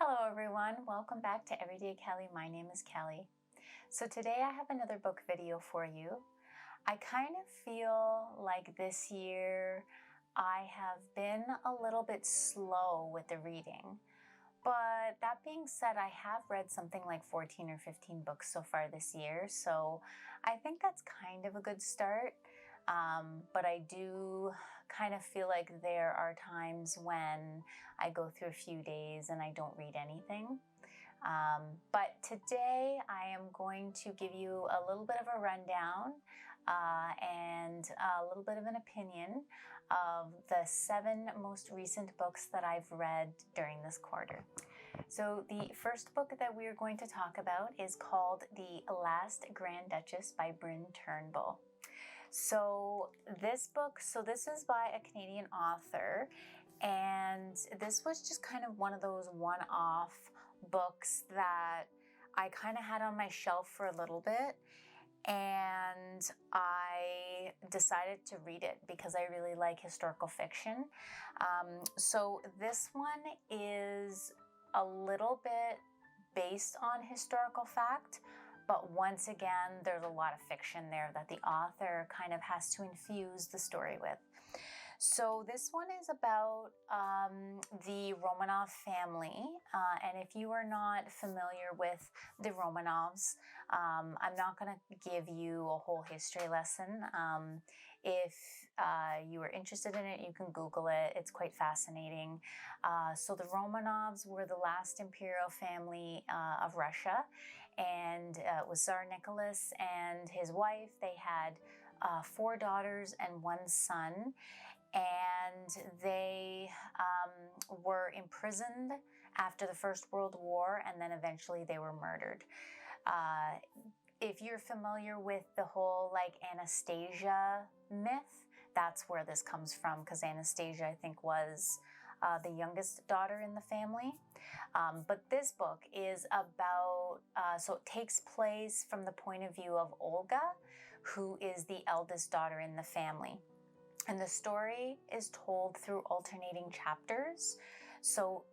Hello everyone, welcome back to Everyday Kelly. My name is Kelly. So today I have another book video for you. I kind of feel like this year I have been a little bit slow with the reading. But that being said, I have read something like 14 or 15 books so far this year, so I think that's kind of a good start. But I do kind of feel like there are times when I go through a few days and I don't read anything. But today I am going to give you a little bit of a rundown and a little bit of an opinion of the 7 most recent books that I've read during this quarter. So the first book that we are going to talk about is called The Last Grand Duchess by Bryn Turnbull. So this is by a Canadian author, and this was just kind of one of those one-off books that I kind of had on my shelf for a little bit, and I decided to read it because I really like historical fiction. So this one is a little bit based on historical fact, but once again, there's a lot of fiction there that the author kind of has to infuse the story with. So this one is about the Romanov family, and if you are not familiar with the Romanovs, I'm not going to give you a whole history lesson. If you are interested in it, you can Google it. It's quite fascinating. So the Romanovs were the last imperial family of Russia, and it was Tsar Nicholas and his wife. They had 4 daughters and 1 son, and they were imprisoned after the First World War, and then eventually they were murdered. If you're familiar with the whole like Anastasia myth, that's where this comes from, because Anastasia, I think, was the youngest daughter in the family. But this book is about, so it takes place from the point of view of Olga, who is the eldest daughter in the family. And the story is told through alternating chapters. So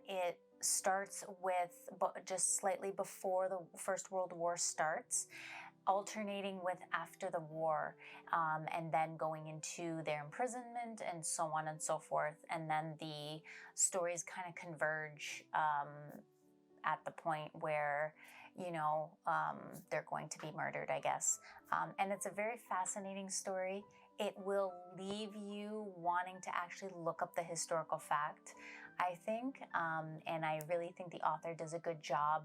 it starts with just slightly before the First World War starts, alternating with after the war, and then going into their imprisonment and so on and so forth. And then the stories kind of converge at the point where, they're going to be murdered, I guess. And it's a very fascinating story. It will leave you wanting to actually look up the historical fact, I think. And I really think the author does a good job.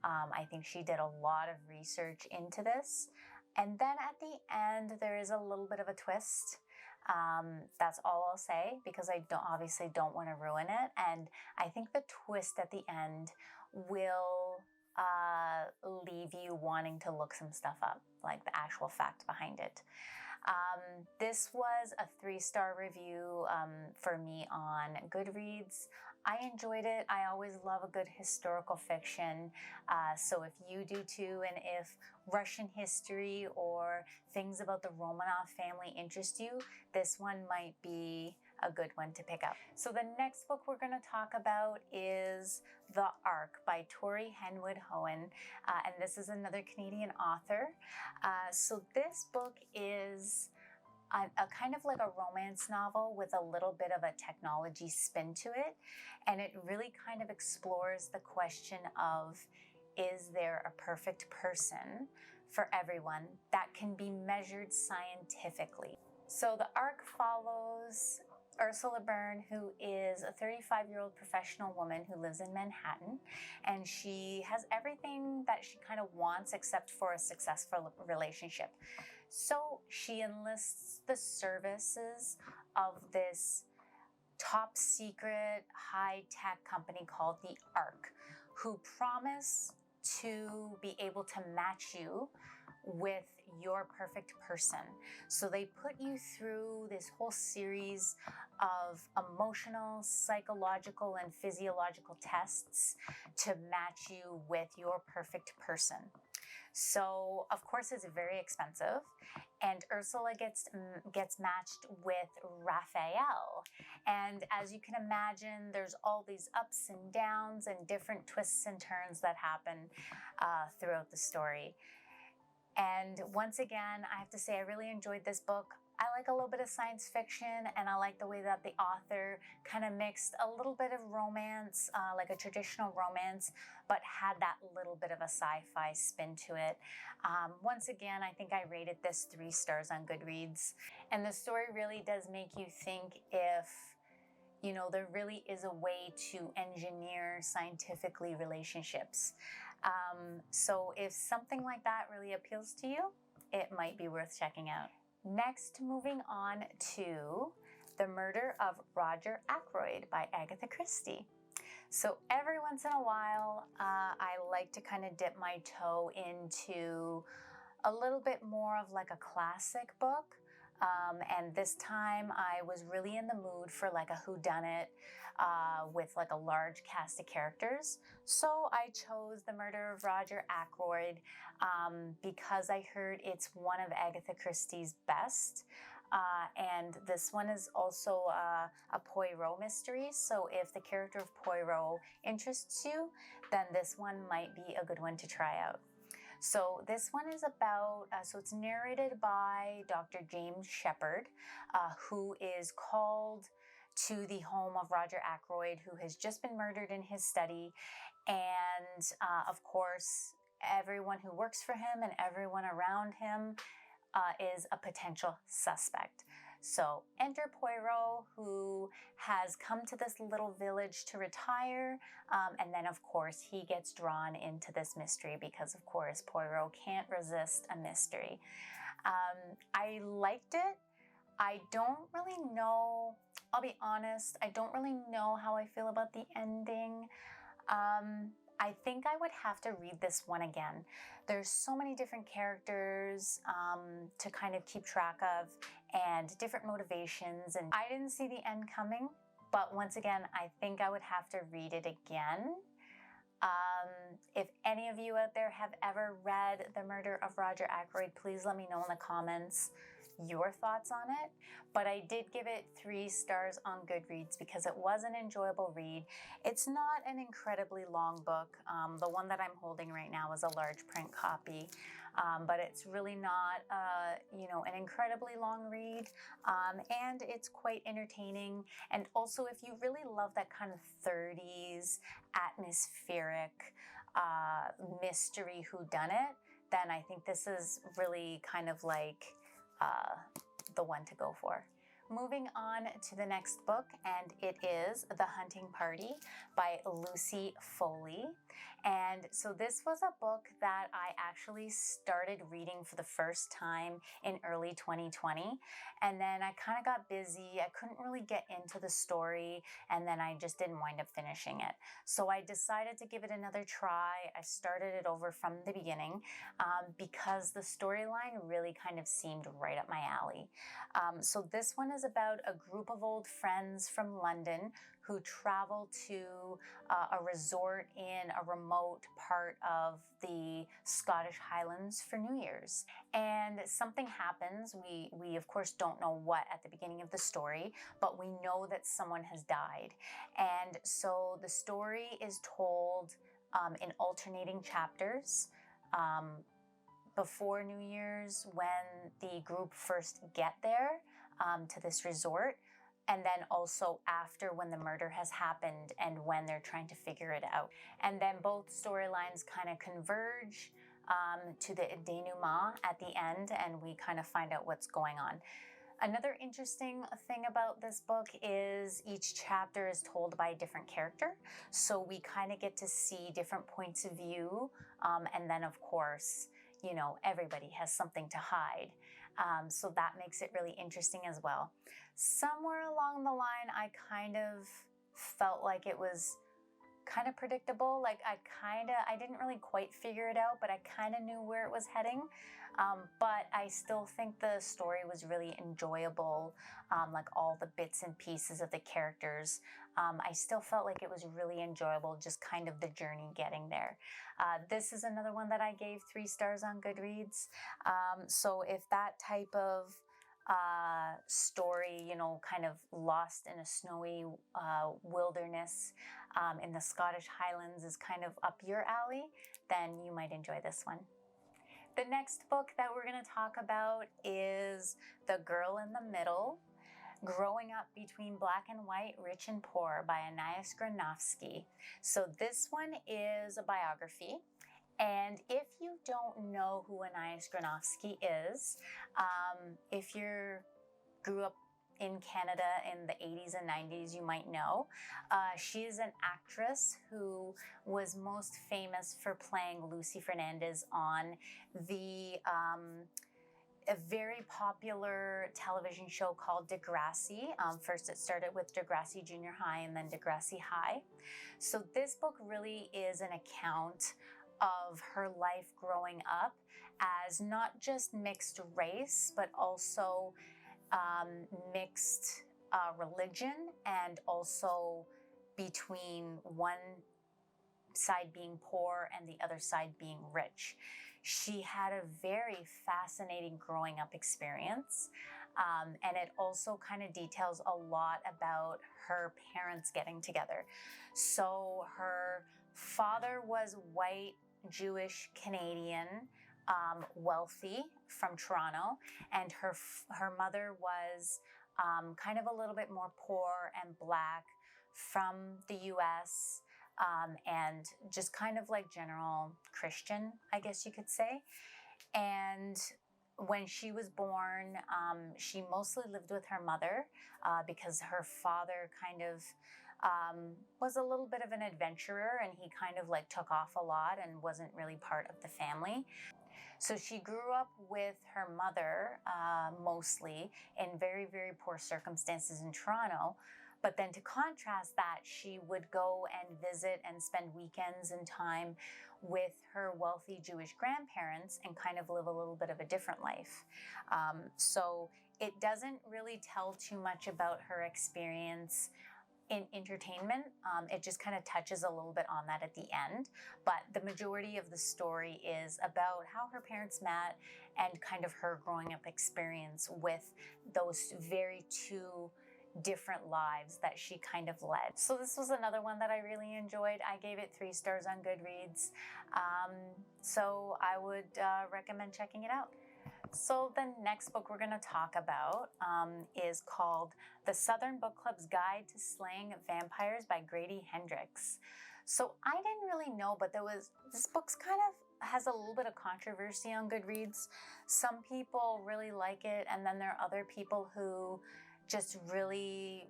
I think she did a lot of research into this. And then at the end, there is a little bit of a twist. That's all I'll say, because I obviously don't want to ruin it. And I think the twist at the end will leave you wanting to look some stuff up, like the actual fact behind it. This was a 3-star review for me on Goodreads. I enjoyed it. I always love a good historical fiction. So if you do too, and if Russian history or things about the Romanov family interest you, this one might be a good one to pick up. So the next book we're going to talk about is The Ark by Tori Henwood Hohen, and this is another Canadian author. So this book is a kind of like a romance novel with a little bit of a technology spin to it, and it really kind of explores the question of, is there a perfect person for everyone that can be measured scientifically? So The Ark follows Ursula Byrne, who is a 35-year-old professional woman who lives in Manhattan, and she has everything that she kind of wants except for a successful relationship. So she enlists the services of this top secret high-tech company called the Ark, who promise to be able to match you with your perfect person. So they put you through this whole series of emotional, psychological, and physiological tests to match you with your perfect person. So, of course, it's very expensive, and Ursula gets matched with Raphael. And as you can imagine, there's all these ups and downs and different twists and turns that happen throughout the story. And once again, I have to say, I really enjoyed this book. I like a little bit of science fiction, and I like the way that the author kind of mixed a little bit of romance, like a traditional romance, but had that little bit of a sci-fi spin to it. Once again, I think I rated this 3 stars on Goodreads. And the story really does make you think if, you know, there really is a way to engineer scientifically relationships. So if something like that really appeals to you, it might be worth checking out. Next, moving on to The Murder of Roger Ackroyd by Agatha Christie. So every once in a while, I like to kind of dip my toe into a little bit more of like a classic book. And this time I was really in the mood for like a whodunit with like a large cast of characters. So I chose The Murder of Roger Ackroyd because I heard it's one of Agatha Christie's best. And this one is also a Poirot mystery. So if the character of Poirot interests you, then this one might be a good one to try out. So this one is about, so it's narrated by Dr. James Shepherd, who is called to the home of Roger Ackroyd, who has just been murdered in his study. And of course, everyone who works for him and everyone around him is a potential suspect. So enter Poirot, who has come to this little village to retire. And then, of course, he gets drawn into this mystery because, of course, Poirot can't resist a mystery. I liked it. I don't really know, I'll be honest, I don't really know how I feel about the ending. I think I would have to read this one again. There's so many different characters to kind of keep track of and different motivations. And I didn't see the end coming, but once again, I think I would have to read it again. If any of you out there have ever read The Murder of Roger Ackroyd, please let me know in the comments your thoughts on it. But I did give it 3 stars on Goodreads because it was an enjoyable read. It's not an incredibly long book. The one that I'm holding right now is a large print copy, but it's really not, an incredibly long read. And it's quite entertaining. And also, if you really love that kind of 30s atmospheric mystery whodunit, then I think this is really kind of like the one to go for. Moving on to the next book, and it is The Hunting Party by Lucy Foley. And so this was a book that I actually started reading for the first time in early 2020. And then I kind of got busy. I couldn't really get into the story, and then I just didn't wind up finishing it. So I decided to give it another try. I started it over from the beginning because the storyline really kind of seemed right up my alley. So this one is about a group of old friends from London who travel to a resort in a remote part of the Scottish Highlands for New Year's. And something happens. We of course don't know what at the beginning of the story, but we know that someone has died. And so the story is told in alternating chapters. Before New Year's, when the group first get there to this resort, and then also after when the murder has happened and when they're trying to figure it out. And then both storylines kind of converge to the denouement at the end, and we kind of find out what's going on. Another interesting thing about this book is each chapter is told by a different character. So we kind of get to see different points of view. And then, of course, everybody has something to hide. So that makes it really interesting as well. Somewhere along the line, I kind of felt like it was kind of predictable. Like I didn't really quite figure it out, but I kind of knew where it was heading. But I still think the story was really enjoyable, like all the bits and pieces of the characters. I still felt like it was really enjoyable, just kind of the journey getting there. This is another one that I gave 3 stars on Goodreads. So if that type of story, kind of lost in a snowy wilderness in the Scottish Highlands is kind of up your alley, then you might enjoy this one. The next book that we're going to talk about is The Girl in the Middle, Growing Up Between Black and White, Rich and Poor by Anais Granovsky. So this one is a biography. And if you don't know who Anais Granovsky is, if you grew up in Canada in the 80s and 90s, you might know. She is an actress who was most famous for playing Lucy Fernandez on a very popular television show called Degrassi. First it started with Degrassi Junior High and then Degrassi High. So this book really is an account of her life growing up as not just mixed race, but also mixed religion, and also between one side being poor and the other side being rich. She had a very fascinating growing up experience, and it also kind of details a lot about her parents getting together. So her father was white, Jewish, Canadian, wealthy from Toronto, and her mother was kind of a little bit more poor and Black from the US, and just kind of like general Christian, I guess you could say. And when she was born, she mostly lived with her mother because her father kind of was a little bit of an adventurer, and he kind of like took off a lot and wasn't really part of the family. So she grew up with her mother mostly in very, very poor circumstances in Toronto. But then to contrast that, she would go and visit and spend weekends and time with her wealthy Jewish grandparents and kind of live a little bit of a different life. So it doesn't really tell too much about her experience in entertainment. It just kind of touches a little bit on that at the end. But the majority of the story is about how her parents met and kind of her growing up experience with those very two different lives that she kind of led. So this was another one that I really enjoyed. I gave it 3 stars on Goodreads. So I would recommend checking it out. So the next book we're going to talk about is called The Southern Book Club's Guide to Slaying Vampires by Grady Hendrix. So I didn't really know, but this book's kind of has a little bit of controversy on Goodreads. Some people really like it, and then there are other people who just really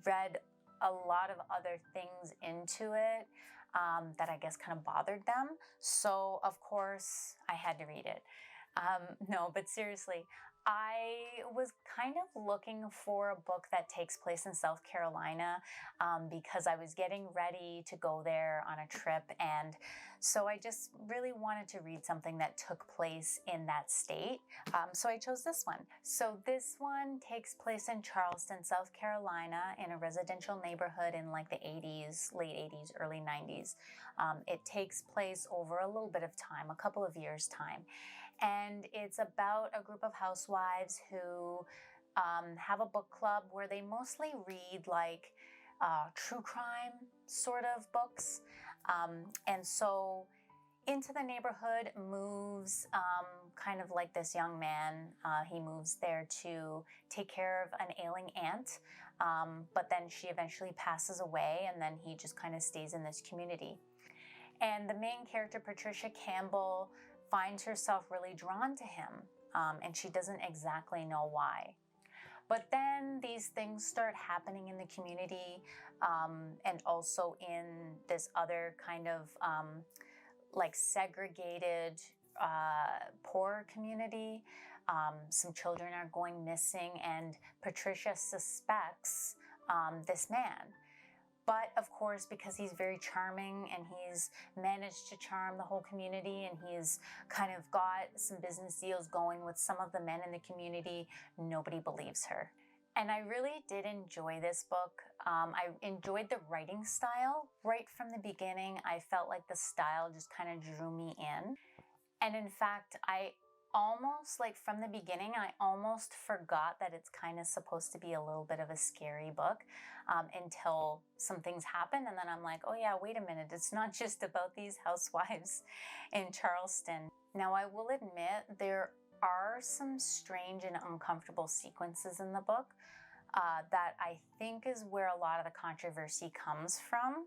read a lot of other things into it that I guess kind of bothered them. So of course I had to read it. No, but seriously, I was kind of looking for a book that takes place in South Carolina because I was getting ready to go there on a trip, and so I just really wanted to read something that took place in that state. So I chose this one. So this one takes place in Charleston, South Carolina, in a residential neighborhood in like the 80s, late 80s, early 90s. It takes place over a little bit of time, a couple of years' time. And it's about a group of housewives who have a book club where they mostly read like true crime sort of books. And so into the neighborhood moves kind of like this young man. He moves there to take care of an ailing aunt, but then she eventually passes away, and then he just kind of stays in this community. And the main character, Patricia Campbell, finds herself really drawn to him, and she doesn't exactly know why. But then these things start happening in the community, and also in this other kind of like segregated poor community. Some children are going missing, and Patricia suspects this man. But of course, because he's very charming and he's managed to charm the whole community, and he's kind of got some business deals going with some of the men in the community, nobody believes her. And I really did enjoy this book. I enjoyed the writing style. Right from the beginning, I felt like the style just kind of drew me in. And in fact, I almost, like from the beginning, I almost forgot that it's kind of supposed to be a little bit of a scary book until some things happen. And then I'm like, oh yeah, wait a minute. It's not just about these housewives in Charleston. Now, I will admit there are some strange and uncomfortable sequences in the book that I think is where a lot of the controversy comes from.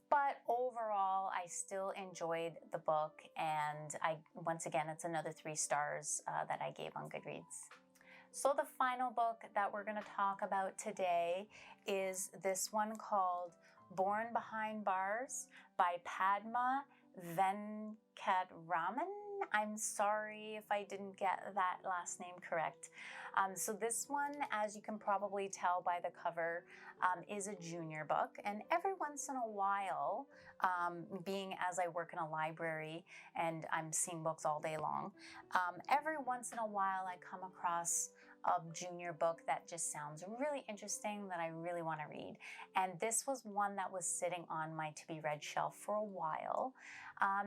But overall, I still enjoyed the book, and once again, it's another 3 stars that I gave on Goodreads. So the final book that we're going to talk about today is this one called Born Behind Bars by Padma Venkataraman. I'm sorry if I didn't get that last name correct. So this one, as you can probably tell by the cover, is a junior book. And every once in a while, being as I work in a library and I'm seeing books all day long, every once in a while I come across a junior book that just sounds really interesting that I really want to read. And this was one that was sitting on my to-be-read shelf for a while.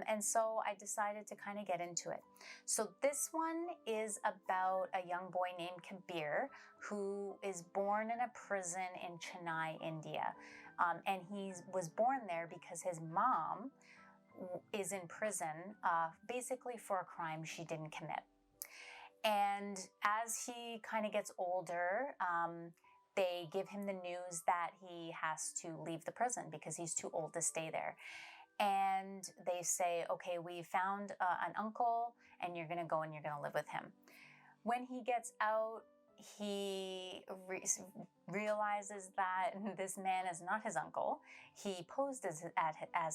And so I decided to kind of get into it. So this one is about a young boy named Kabir who is born in a prison in Chennai, India. And he was born there because his mom is in prison basically for a crime she didn't commit. And as he kind of gets older, they give him the news that he has to leave the prison because he's too old to stay there. And they say, okay, we found an uncle and you're going to go and you're going to live with him. When he gets out, he realizes that this man is not his uncle. He posed as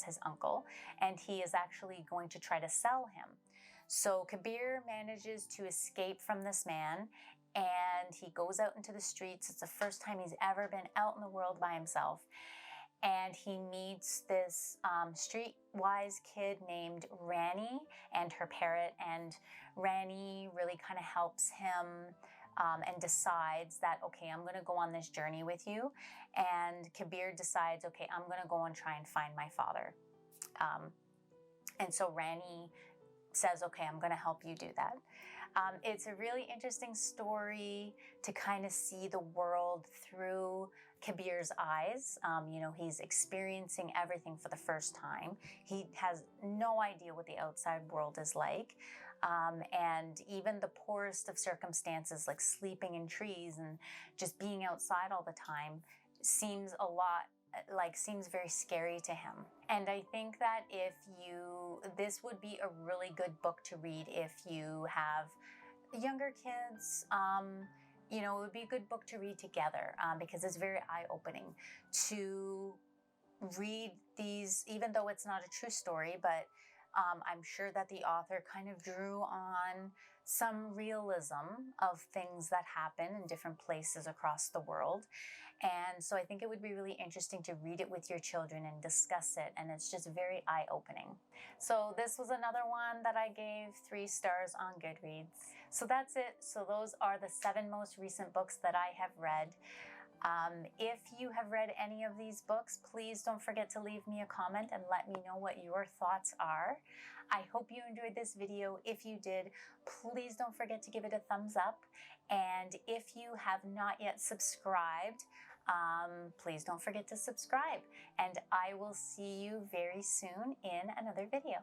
his uncle, and he is actually going to try to sell him. So Kabir manages to escape from this man, and he goes out into the streets. It's the first time he's ever been out in the world by himself. And he meets this streetwise kid named Rani and her parrot. And Rani really kind of helps him and decides that, okay, I'm going to go on this journey with you. And Kabir decides, okay, I'm going to go and try and find my father. And so Rani says, okay, I'm going to help you do that. It's a really interesting story to kind of see the world through Kabir's eyes. He's experiencing everything for the first time. He has no idea what the outside world is like. And even the poorest of circumstances, like sleeping in trees and just being outside all the time, seems very scary to him. And I think that this would be a really good book to read if you have younger kids. It would be a good book to read together because it's very eye-opening to read these, even though it's not a true story, but I'm sure that the author kind of drew on some realism of things that happen in different places across the world. And so I think it would be really interesting to read it with your children and discuss it. And it's just very eye-opening. So this was another one that I gave 3 stars on Goodreads. So that's it. So those are the 7 most recent books that I have read. If you have read any of these books, please don't forget to leave me a comment and let me know what your thoughts are. I hope you enjoyed this video. If you did, please don't forget to give it a thumbs up. And if you have not yet subscribed, please don't forget to subscribe. And I will see you very soon in another video.